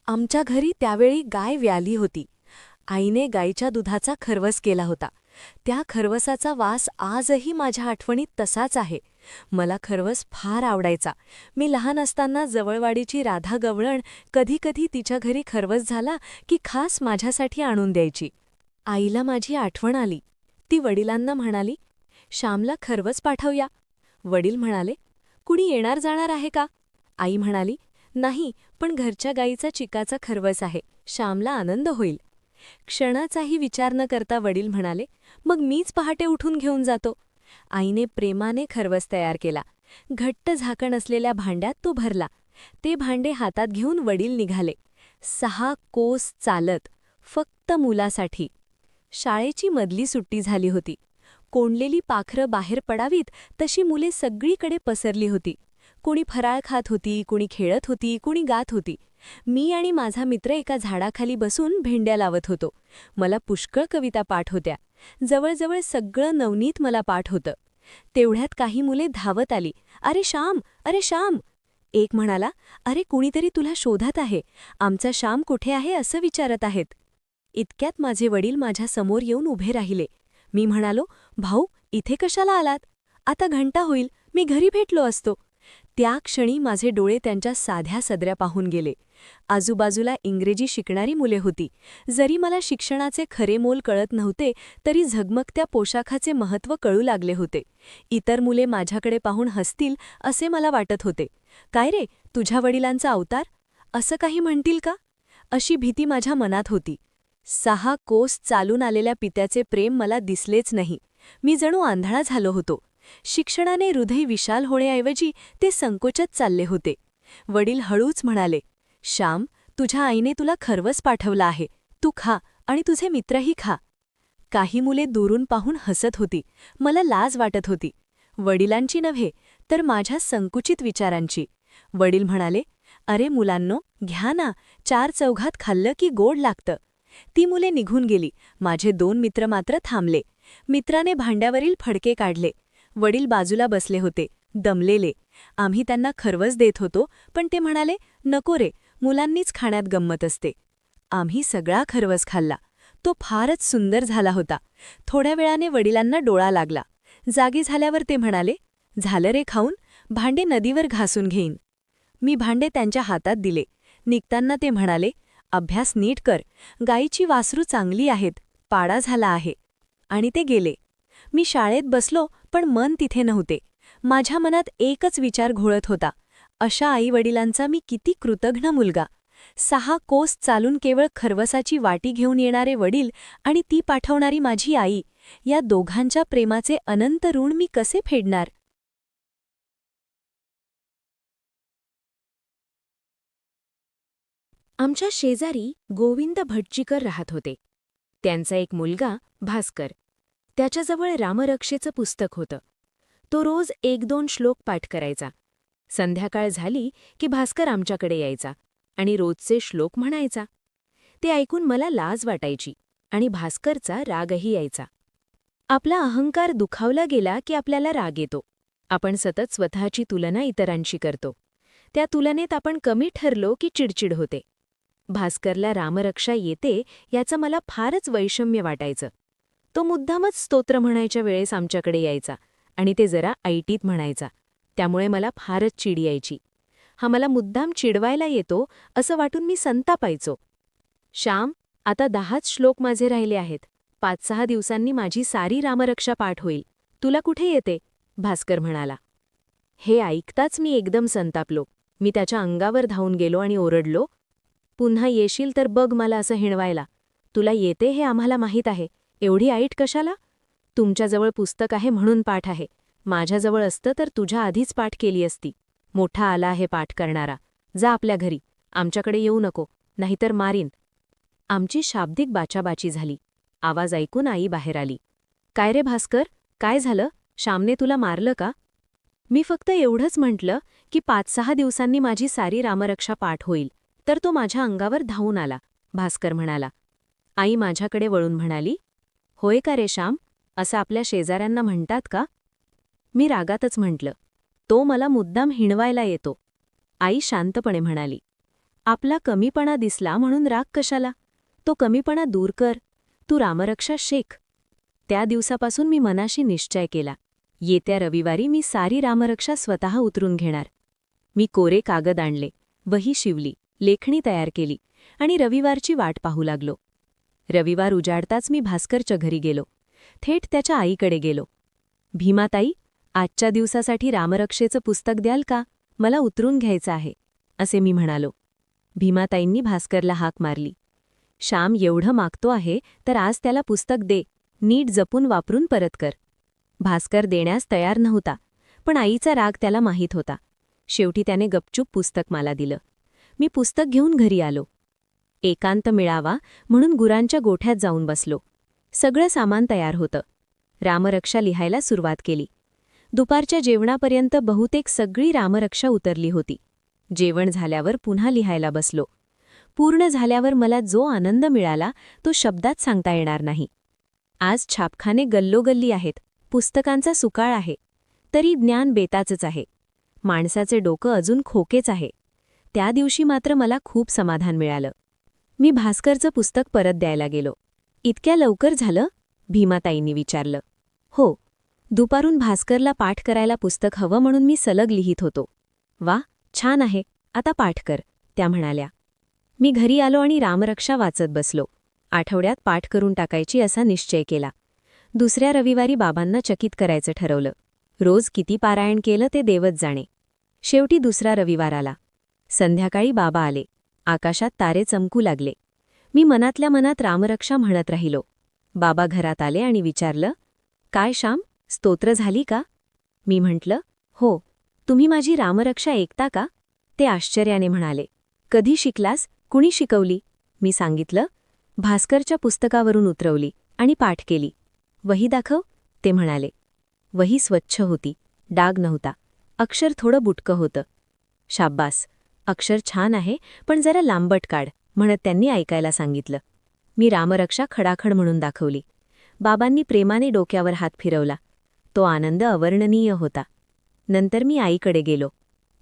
आमच्या घरी त्यावेळी गाय व्याली होती. आईने गाईच्या दुधाचा खर्वस केला होता. त्या खर्वसाचा वास आजही माझ्या आठवणीत तसाच आहे. मला खर्वस फार आवडायचा. मी लहान असताना जवळवाडीची राधा गवळण कधी कधी तिच्या घरी खर्वस झाला की खास माझ्यासाठी आणून द्यायची. आईला माझी आठवण आली. ती वडिलांना म्हणाली, "श्यामला खर्वस पाठवूया." वडील म्हणाले, "कुणी येणार जाणार आहे का?" आई म्हणाली, "नाही, पण घरच्या गाईचा चिकाचा खर्वस आहे. श्यामला आनंद होईल." क्षणाचाही विचार न करता वडील म्हणाले, "मग मीच पहाटे उठून घेऊन जातो." आईने प्रेमाने खर्वस तयार केला. घट्ट झाकण असलेल्या भांड्यात तो भरला. ते भांडे हातात घेऊन वडील निघाले. 6 कोस चालत, फक्त मुलासाठी. शाळेची मधली सुट्टी झाली होती. कोंडलेली पाखरं बाहेर पडावीत तशी मुले सगळीकडे पसरली होती. कुणी फराळ खात होती, कुणी खेळत होती, कुणी गात होती. मी आणि माझा मित्र एका झाडाखाली बसून भेंड्या लावत होतो. मला पुष्कळ कविता पाठ होत्या. जवळजवळ सगळं नवनीत मला पाठ होतं. तेवढ्यात काही मुले धावत आली. "अरे श्याम, अरे श्याम!" एक म्हणाला, "अरे कुणीतरी तुला शोधत आहे. आमचा श्याम कुठे आहे असं विचारत आहेत." इतक्यात माझे वडील माझ्या समोर येऊन उभे राहिले. मी म्हणालो, "भाऊ, इथे कशाला आलात? आता घंटा होईल, मी घरी भेटलो असतो." त्या क्षणी माझे डोळे त्यांच्या साध्या सदऱ्या पाहून गेले. आजूबाजूला इंग्रजी शिकणारी मुले होती. जरी मला शिक्षणाचे खरे मोल कळत नव्हते, तरी झगमगत्या पोशाखाचे महत्त्व कळू लागले होते. इतर मुले माझ्याकडे पाहून हसतील असे मला वाटत होते. "काय रे, तुझ्या वडिलांचा अवतार?" असं काही म्हणतील का? अशी भीती माझ्या मनात होती. 6 कोस चालून आलेल्या पित्याचे प्रेम मला दिसलेच नाही. मी जणू आंधळा झालो होतो. शिक्षणाने हृदय विशाल होण्याऐवजी ते संकोचत चालले होते. वडील हळूच म्हणाले, "श्याम, तुझ्या आईने तुला खर्वस पाठवला आहे. तू खा आणि तुझे मित्रही खा." काही मुले दुरून पाहून हसत होती. मला लाज वाटत होती. वडिलांची नव्हे, तर माझ्या संकुचित विचारांची. वडील म्हणाले, "अरे मुलांनो, घ्या ना, 4 चौघात खाल्लं की गोड लागतं." ती मुले निघून गेली. माझे 2 मित्र मात्र थांबले. मित्राने भांड्यावरील फडके काढले. वडील बाजूला बसले होते, दमलेले. आम्ही त्यांना खर्वस देत होतो, पण ते म्हणाले, "नको रे, मुलांनीच खाण्यात गंमत असते." आम्ही सगळा खर्वस खाल्ला. तो फारच सुंदर झाला होता. थोड्या वेळाने वडिलांना डोळा लागला. जागी झाल्यावर ते म्हणाले, "झालं रे खाऊन? भांडे नदीवर घासून घेईन." मी भांडे त्यांच्या हातात दिले. निघताना ते म्हणाले, "अभ्यास नीट कर. गाईची वासरू चांगली आहेत. पाडा झाला आहे." आणि ते गेले. मी शाळेत बसलो, पण मन तिथे नव्हते. माझ्या मनात एकच विचार घोळत होता, अशा आईवडिलांचा मी किती कृतघ्न मुलगा. 6 कोस चालून केवळ खर्वसाची वाटी घेऊन येणारे वडील आणि ती पाठवणारी माझी आई, या दोघांच्या प्रेमाचे अनंत ऋण मी कसे फेडणार? आमच्या शेजारी गोविंद भटजीकर राहत होते. त्यांचा एक मुलगा भास्कर. त्याच्याजवळ रामरक्षेचं पुस्तक होतं. तो रोज 1-2 श्लोक पाठ करायचा. संध्याकाळ झाली की भास्कर आमच्याकडे यायचा आणि रोजचे श्लोक म्हणायचा. ते ऐकून मला लाज वाटायची आणि भास्करचा रागही यायचा. आपला अहंकार दुखावला गेला की आपल्याला राग येतो. आपण सतत स्वतःची तुलना इतरांशी करतो. त्या तुलनेत आपण कमी ठरलो की चिडचिड होते. भास्करला रामरक्षा येते याचं मला फारच वैषम्य वाटायचं. तो मुद्दामच स्तोत्र म्हणायच्या वेळेस आमच्याकडे यायचा आणि ते जरा ऐटीत म्हणायचा. त्यामुळे मला फारच चिड यायची. हा मला मुद्दाम चिडवायला येतो असं वाटून मी संतापायचो. "श्याम, आता 10च श्लोक माझे राहिले आहेत. 5-6 दिवसांनी माझी सारी रामरक्षा पाठ होईल. तुला कुठे येते?" भास्कर म्हणाला. हे ऐकताच मी एकदम संतापलो. मी त्याच्या अंगावर धावून गेलो आणि ओरडलो, "पुन्हा येशील तर बघ मला असं हिणवायला. तुला येते हे आम्हाला माहीत आहे. एवढी ऐट कशाला? तुमच्याजवळ पुस्तक आहे म्हणून पाठ आहे. माझ्याजवळ असतं तर तुझ्या आधीच पाठ केली असती. मोठा आला आहे पाठ करणारा. जा आपल्या घरी. आमच्याकडे येऊ नको, नाहीतर मारीन." आमची शाब्दिक बाचाबाची झाली. आवाज ऐकून आई बाहेर आली. "काय रे भास्कर, काय झालं? श्यामने तुला मारलं का?" मी फक्त एवढंच म्हटलं की 5-6 दिवसांनी माझी सारी रामरक्षा पाठ होईल, तर तो माझ्या अंगावर धावून आला. भास्कर म्हणाला. आई माझ्याकडे वळून म्हणाली, "होय का रे श्याम, असं आपल्या शेजाऱ्यांना म्हणतात का?" मी रागातच म्हटलं, "तो मला मुद्दाम हिणवायला येतो." आई शांतपणे म्हणाली, आपला कमीपणा दिसला म्हणून राग कशाला? तो कमीपणा दूर कर. तू रामरक्षा शेक. त्या दिवसापासून मी मनाशी निश्चय केला. येत्या रविवारी मी सारी रामरक्षा स्वतः उतरून घेणार. मी कोरे कागद आणले, वही शिवली, लेखणी तयार केली आणि रविवारची वाट पाहू लागलो. रविवार उजाडताच मी भास्करच्या घरी गेलो. थेट त्याच्या आईकडे गेलो. भीमाताई, आजच्या दिवसासाठी रामरक्षेचं पुस्तक द्याल का? मला उतरून घ्यायचं आहे, असे मी म्हणालो. भीमाताईंनी भास्करला हाक मारली. श्याम एवढं मागतो आहे तर आज त्याला पुस्तक दे, नीट जपून वापरून परत कर. भास्कर देण्यास तयार नव्हता, पण आईचा राग त्याला माहीत होता. शेवटी त्याने गपचूप पुस्तक मला दिलं. मी पुस्तक घेऊन घरी आलो. एकांत मिळावा म्हणून गुरांच्या गोठ्यात जाऊन बसलो. सगळं सामान तयार होतं. रामरक्षा लिहायला सुरुवात केली. दुपारच्या जेवणापर्यंत बहुतेक सगळी रामरक्षा उतरली होती. जेवण झाल्यावर पुन्हा लिहायला बसलो. पूर्ण झाल्यावर मला जो आनंद मिळाला तो शब्दात सांगता येणार नाही. आज छापखाने गल्लोगल्ली आहेत, पुस्तकांचा सुकाळ आहे, तरी ज्ञान बेताचंच आहे. माणसाचे डोकं अजून खोकेच आहे. त्या दिवशी मात्र मला खूप समाधान मिळालं. मी भास्करचं पुस्तक परत द्यायला गेलो. इतक्या लवकर झालं? भीमाताईंनी विचारलं. हो, दुपारून भास्करला पाठ करायला पुस्तक हवं म्हणून मी सलग लिहित होतो. वा, छान आहे, आता पाठ कर, त्या म्हणाल्या. मी घरी आलो आणि रामरक्षा वाचत बसलो. आठवड्यात पाठ करून टाकायची असा निश्चय केला. दुसऱ्या रविवारी बाबांना चकित करायचं ठरवलं. रोज किती पारायण केलं ते देवच जाणे. शेवटी दुसरा रविवार आला. संध्याकाळी बाबा आले. आकाशात तारे चमकू लागले. मी मनातल्या मनात रामरक्षा म्हणत राहिलो. बाबा घरात आले आणि विचारलं, काय श्याम, स्तोत्र झाली का? मी म्हटलं, हो. तुम्ही माझी रामरक्षा ऐकता का? ते आश्चर्याने म्हणाले. कधी शिकलास? कुणी शिकवली? मी सांगितलं. भास्करच्या पुस्तकावरून उतरवली आणि पाठ केली. वही दाखव, ते म्हणाले. वही स्वच्छ होती, डाग नव्हता. अक्षर थोडं बुटकं होतं. शाब्बास, अक्षर छान आहे, पण जरा लांबट काढ, म्हणत त्यांनी ऐकायला सांगितलं. मी रामरक्षा खडाखड म्हणून दाखवली. बाबांनी प्रेमाने डोक्यावर हात फिरवला. तो आनंद अवर्णनीय होता. नंतर मी आईकडे गेलो.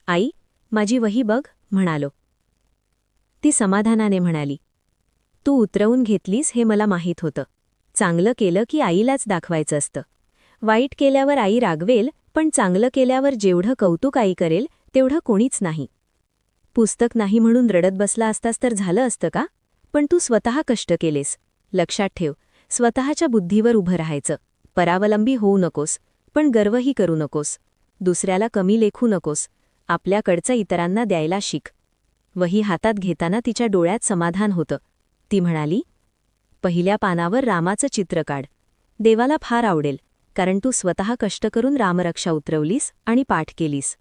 आई, माझी वही बघ, म्हणालो. ती समाधानाने म्हणाली, तू उतरवून घेतलीस हे मला माहीत होतं. चांगलं केलं की आईलाच दाखवायचं असतं. वाईट केल्यावर आई रागवेल, पण चांगलं केल्यावर जेवढं कौतुक आई करेल तेवढं कोणीच नाही. पुस्तक नाही म्हणून रडत बसला असतास तर झालं असतं का? पण तू स्वतः कष्ट केलेस. लक्षात ठेव, स्वतःच्या बुद्धीवर उभं राहायचं. परावलंबी होऊ नकोस, पण गर्वही करू नकोस. दुसऱ्याला कमी लेखू नकोस. आपल्याकडचं इतरांना द्यायला शिक. वही हातात घेताना तिच्या डोळ्यात समाधान होतं. ती म्हणाली, पहिल्या पानावर रामाचं चित्र काढ. देवाला फार आवडेल, कारण तू स्वतः कष्ट करून रामरक्षा उतरवलीस आणि पाठ केलीस.